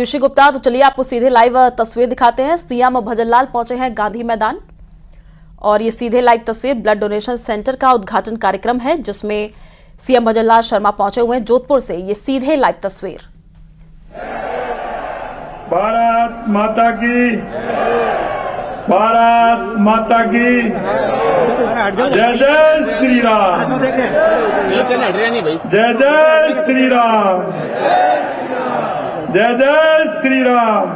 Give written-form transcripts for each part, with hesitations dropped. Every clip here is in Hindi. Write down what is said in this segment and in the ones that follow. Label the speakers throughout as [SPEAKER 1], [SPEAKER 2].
[SPEAKER 1] पीयूषी गुप्ता, तो चलिए आपको सीधे लाइव तस्वीर दिखाते हैं। सीएम भजनलाल पहुंचे हैं गांधी मैदान और ये सीधे लाइव तस्वीर ब्लड डोनेशन सेंटर का उद्घाटन कार्यक्रम है जिसमें सीएम भजनलाल शर्मा पहुंचे हुए हैं जोधपुर से। ये सीधे लाइव तस्वीर।
[SPEAKER 2] भारत माता की, भारत माता की जय जय श्री राम, जय जय श्री राम, जय जय श्री राम।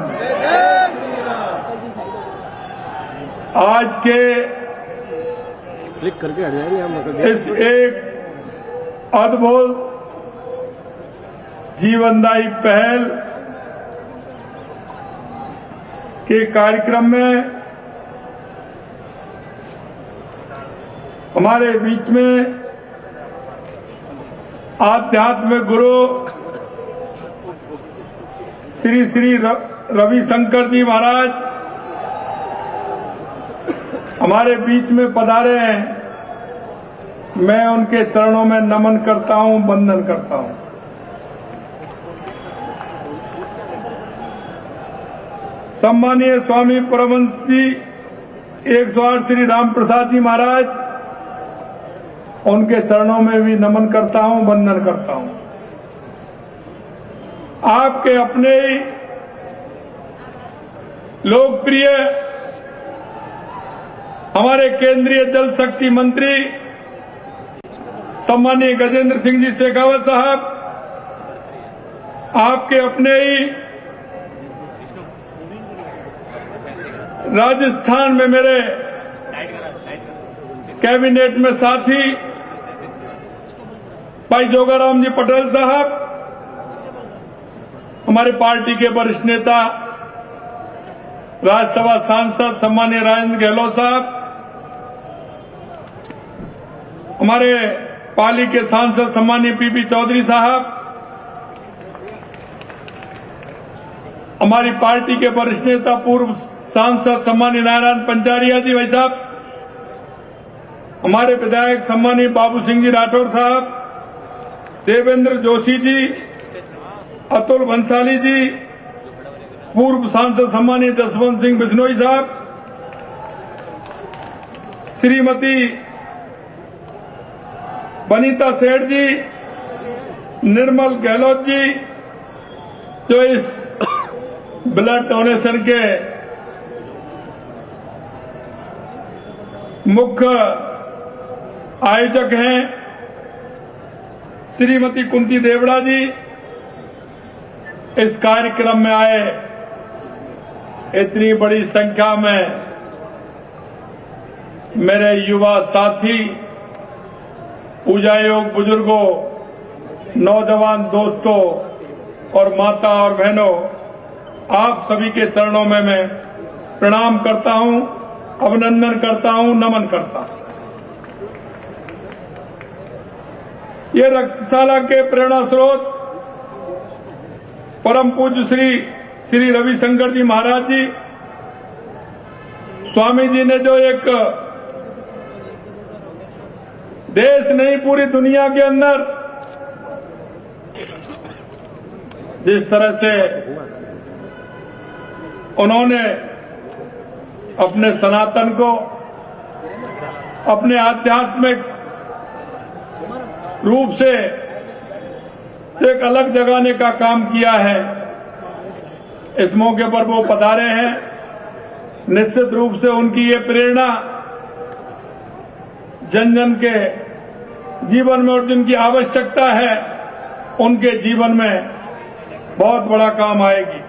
[SPEAKER 2] आज के
[SPEAKER 3] क्लिक करके हट जाएंगे
[SPEAKER 2] इस एक अद्भुत जीवनदायी पहल के कार्यक्रम में हमारे बीच में आध्यात्मिक गुरु श्री श्री रविशंकर जी महाराज हमारे बीच में पधारे हैं। मैं उनके चरणों में नमन करता हूं, वंदन करता हूं। सम्मानीय स्वामी परमहंस जी 108 श्री राम प्रसाद जी महाराज, उनके चरणों में भी नमन करता हूं, वंदन करता हूं। आपके अपने ही लोकप्रिय हमारे केंद्रीय जल शक्ति मंत्री सम्मानीय गजेंद्र सिंह जी शेखावत साहब, आपके अपने ही राजस्थान में मेरे कैबिनेट में साथी भाई जोगाराम जी पटेल साहब, हमारी पार्टी के वरिष्ठ नेता राज्यसभा सांसद सम्मानीय राजेंद्र गहलोत साहब, हमारे पाली के सांसद सम्मानीय पीपी चौधरी साहब, हमारी पार्टी के वरिष्ठ नेता पूर्व सांसद सम्मानीय नारायण पंचारिया जी भाई साहब, हमारे विधायक सम्मानीय बाबू सिंह जी राठौर साहब, देवेंद्र जोशी जी, अतुल भंसाली जी, पूर्व सांसद सम्मानीय जसवंत सिंह बिश्नोई साहब, श्रीमती वनीता सेठ जी, निर्मल गहलोत जी, जो इस ब्लड डोनेशन के मुख्य आयोजक हैं, श्रीमती कुंती देवड़ा जी, इस कार्यक्रम में आए इतनी बड़ी संख्या में मेरे युवा साथी, पूजा योग बुजुर्गों, नौजवान दोस्तों और माता और बहनों, आप सभी के चरणों में मैं प्रणाम करता हूं, अभिनंदन करता हूं, नमन करता हूं। ये रक्तशाला के प्रेरणा स्रोत परम पूज्य श्री श्री रविशंकर जी महाराज जी, स्वामी जी ने जो एक देश नहीं पूरी दुनिया के अंदर जिस तरह से उन्होंने अपने सनातन को अपने आध्यात्मिक रूप से एक अलग जगाने का काम किया है, इस मौके पर वो पधारे हैं। निश्चित रूप से उनकी ये प्रेरणा जन जन के जीवन में और जिनकी आवश्यकता है उनके जीवन में बहुत बड़ा काम आएगी।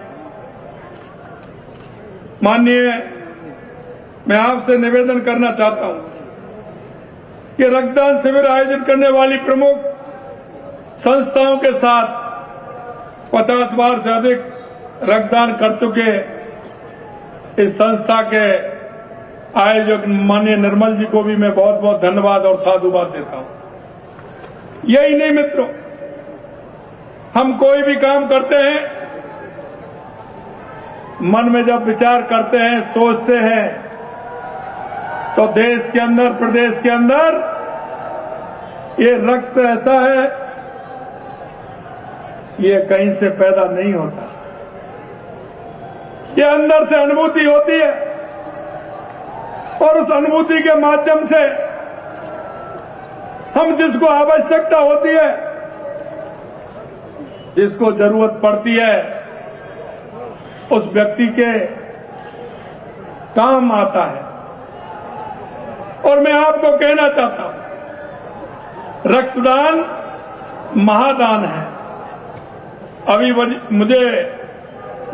[SPEAKER 2] माननीय, मैं आपसे निवेदन करना चाहता हूं कि रक्तदान शिविर आयोजित करने वाली प्रमुख संस्थाओं के साथ 50 बार से अधिक रक्तदान कर चुके इस संस्था के आयोजक माननीय निर्मल जी को भी मैं बहुत बहुत धन्यवाद और साधुवाद देता हूं। यही नहीं मित्रों, हम कोई भी काम करते हैं, मन में जब विचार करते हैं, सोचते हैं, तो देश के अंदर, प्रदेश के अंदर ये रक्त ऐसा है, ये कहीं से पैदा नहीं होता। ये अंदर से अनुभूति होती है और उस अनुभूति के माध्यम से हम जिसको आवश्यकता होती है, जिसको जरूरत पड़ती है, उस व्यक्ति के काम आता है। और मैं आपको कहना चाहता हूं, रक्तदान महादान है। अभी मुझे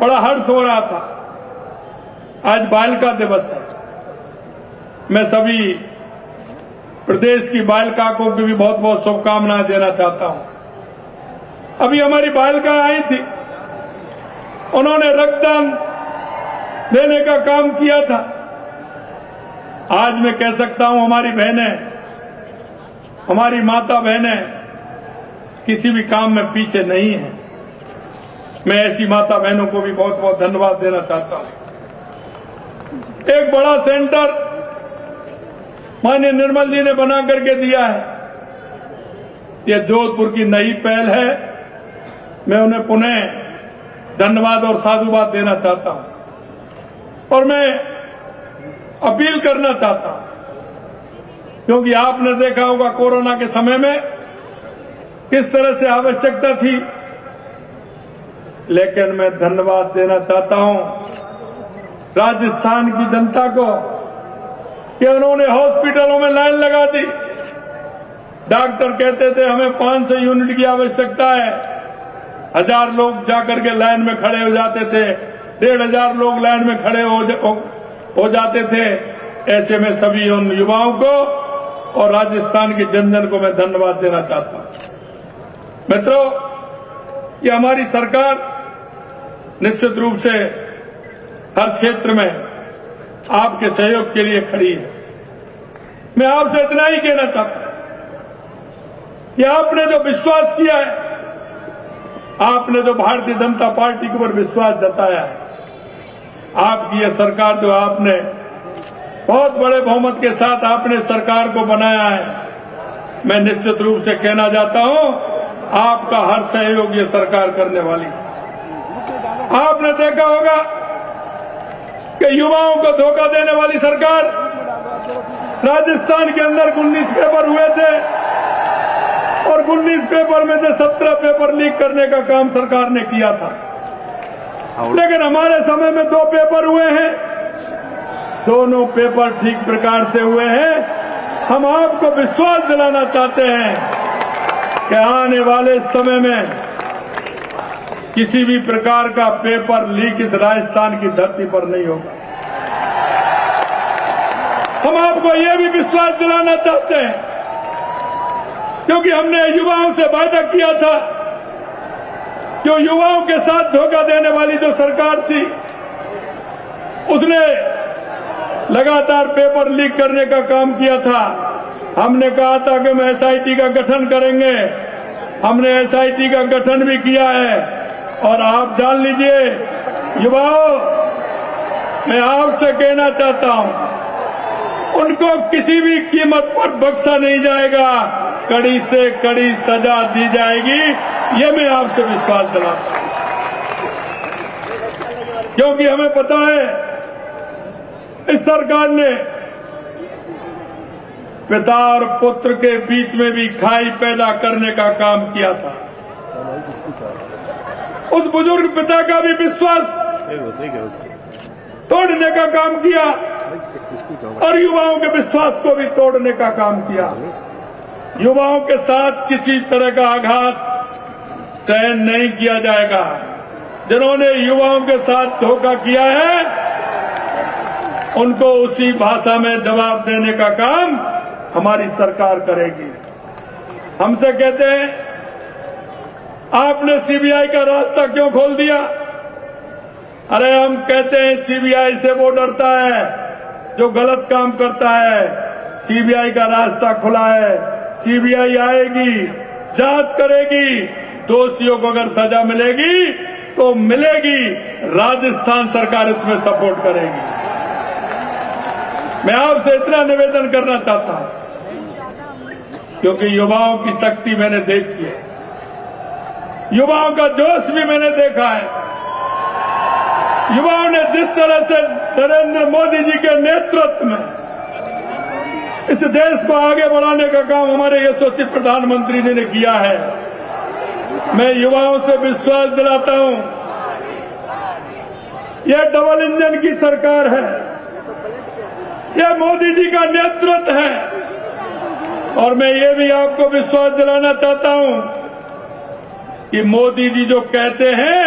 [SPEAKER 2] बड़ा हर्ष हो रहा था, आज बालिका दिवस है। मैं सभी प्रदेश की बालिका को भी बहुत बहुत शुभकामनाएं देना चाहता हूं। अभी हमारी बालिका आई थी, उन्होंने रक्तदान देने का काम किया था। आज मैं कह सकता हूं हमारी बहनें, हमारी माता बहनें किसी भी काम में पीछे नहीं है। मैं ऐसी माता बहनों को भी बहुत बहुत धन्यवाद देना चाहता हूं। एक बड़ा सेंटर माननीय निर्मल जी ने बना करके दिया है। यह जोधपुर की नई पहल है। मैं उन्हें पुनः धन्यवाद और साधुवाद देना चाहता हूं और मैं अपील करना चाहता हूं, क्योंकि आपने देखा होगा कोरोना के समय में किस तरह से आवश्यकता थी, लेकिन मैं धन्यवाद देना चाहता हूं राजस्थान की जनता को कि उन्होंने हॉस्पिटलों में लाइन लगा दी। डॉक्टर कहते थे हमें 500 यूनिट की आवश्यकता है, 1000 लोग जाकर के लाइन में खड़े हो जाते थे, 1500 लोग लाइन में खड़े हो जाते थे। ऐसे में सभी उन युवाओं को और राजस्थान के जन जन को मैं धन्यवाद देना चाहता हूं। मित्रों, ये हमारी सरकार निश्चित रूप से हर क्षेत्र में आपके सहयोग के लिए खड़ी है। मैं आपसे इतना ही कहना चाहता हूं कि आपने जो विश्वास किया है, आपने जो भारतीय जनता पार्टी के ऊपर विश्वास जताया है, आपकी यह सरकार जो आपने बहुत बड़े बहुमत के साथ आपने सरकार को बनाया है, मैं निश्चित रूप से कहना चाहता हूं आपका हर सहयोग ये सरकार करने वाली है। आपने देखा होगा कि युवाओं को धोखा देने वाली सरकार, राजस्थान के अंदर 19 पेपर हुए थे और 19 पेपर में से 17 पेपर लीक करने का काम सरकार ने किया था। लेकिन हमारे समय में 2 पेपर हुए हैं, दोनों पेपर ठीक प्रकार से हुए हैं। हम आपको विश्वास दिलाना चाहते हैं कि आने वाले समय में किसी भी प्रकार का पेपर लीक इस राजस्थान की धरती पर नहीं होगा। हम आपको यह भी विश्वास दिलाना चाहते हैं, क्योंकि हमने युवाओं से वादा किया था, जो युवाओं के साथ धोखा देने वाली जो सरकार थी, उसने लगातार पेपर लीक करने का काम किया था। हमने कहा था कि हम एसआईटी का गठन करेंगे, हमने एसआईटी का गठन भी किया है। और आप जान लीजिए युवाओं, मैं आपसे कहना चाहता हूं, उनको किसी भी कीमत पर बख्शा नहीं जाएगा, कड़ी से कड़ी सजा दी जाएगी, ये मैं आपसे विश्वास दिलाता हूं। क्योंकि हमें पता है इस सरकार ने पिता और पुत्र के बीच में भी खाई पैदा करने का काम किया था। उस बुजुर्ग पिता का भी विश्वास तोड़ने का काम किया और युवाओं के विश्वास को भी तोड़ने का काम किया। युवाओं के साथ किसी तरह का आघात सहन नहीं किया जाएगा। जिन्होंने युवाओं के साथ धोखा किया है, उनको उसी भाषा में जवाब देने का काम हमारी सरकार करेगी। हमसे कहते हैं आपने सीबीआई का रास्ता क्यों खोल दिया? अरे हम कहते हैं सीबीआई से वो डरता है जो गलत काम करता है। सीबीआई का रास्ता खुला है, सीबीआई आएगी, जांच करेगी, दोषियों को अगर सजा मिलेगी तो मिलेगी, राजस्थान सरकार इसमें सपोर्ट करेगी। मैं आपसे इतना निवेदन करना चाहता हूं, क्योंकि युवाओं की शक्ति मैंने देखी है, युवाओं का जोश भी मैंने देखा है। युवाओं ने जिस तरह से नरेंद्र मोदी जी के नेतृत्व में इस देश को आगे बढ़ाने का काम हमारे यशस्वी प्रधानमंत्री जी ने किया है, मैं युवाओं से विश्वास दिलाता हूं, यह डबल इंजन की सरकार है, यह मोदी जी का नेतृत्व है। और मैं ये भी आपको विश्वास दिलाना चाहता हूं कि मोदी जी जो कहते हैं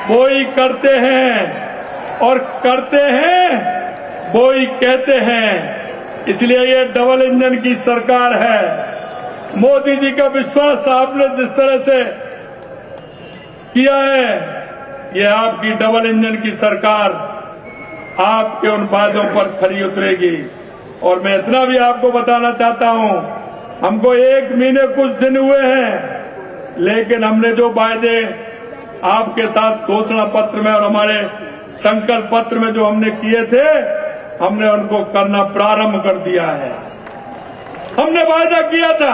[SPEAKER 2] वो ही करते हैं और करते हैं वो ही कहते हैं। इसलिए ये डबल इंजन की सरकार है। मोदी जी का विश्वास आपने जिस तरह से किया है, ये आपकी डबल इंजन की सरकार आपके उन वादों पर खरी उतरेगी। और मैं इतना भी आपको बताना चाहता हूं, हमको 1 महीने कुछ दिन हुए हैं, लेकिन हमने जो वायदे आपके साथ घोषणा पत्र में और हमारे संकल्प पत्र में जो हमने किए थे, हमने उनको करना प्रारंभ कर दिया है। हमने वायदा किया था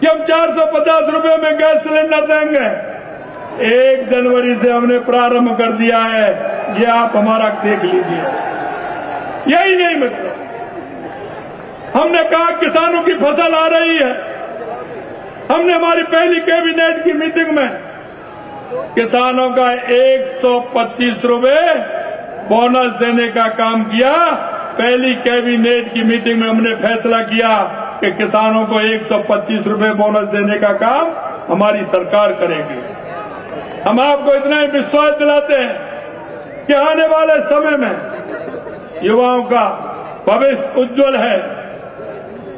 [SPEAKER 2] कि हम 450 रुपए में गैस सिलेंडर देंगे, 1 जनवरी से हमने प्रारंभ कर दिया है। ये आप हमारा देख लीजिए। यही नहीं मित्रों, हमने कहा किसानों की फसल आ रही है। हमने हमारी पहली कैबिनेट की मीटिंग में किसानों का 125 रुपए बोनस देने का काम किया। पहली कैबिनेट की मीटिंग में हमने फैसला किया कि किसानों को 125 रुपए बोनस देने का काम हमारी सरकार करेगी। हम आपको इतना ही विश्वास दिलाते हैं कि आने वाले समय में युवाओं का भविष्य उज्जवल है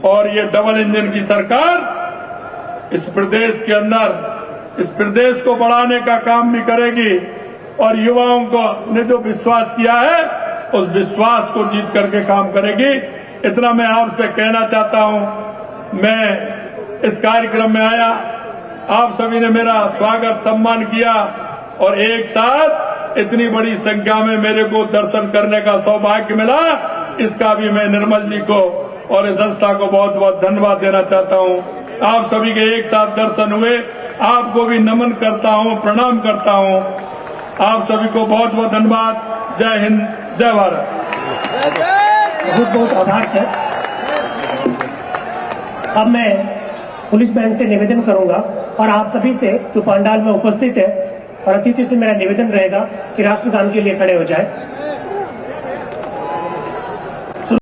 [SPEAKER 2] और ये डबल इंजन की सरकार इस प्रदेश के अंदर इस प्रदेश को बढ़ाने का काम भी करेगी और युवाओं को ने जो विश्वास किया है उस विश्वास को जीत करके काम करेगी। इतना मैं आपसे कहना चाहता हूं। मैं इस कार्यक्रम में आया, आप सभी ने मेरा स्वागत सम्मान किया और एक साथ इतनी बड़ी संख्या में मेरे को दर्शन करने का सौभाग्य मिला। इसका भी मैं निर्मल जी को और इस संस्था को बहुत बहुत धन्यवाद देना चाहता हूं। आप सभी के एक साथ दर्शन हुए, आपको भी नमन करता हूं, प्रणाम करता हूं। आप सभी को बहुत बहुत धन्यवाद। जय हिंद, जय भारत।
[SPEAKER 4] बहुत बहुत आभार सर। अब मैं पुलिस बहन से निवेदन करूंगा और आप सभी से जो पंडाल में उपस्थित है और अतिथि से मेरा निवेदन रहेगा कि राष्ट्रगान के लिए खड़े हो जाए।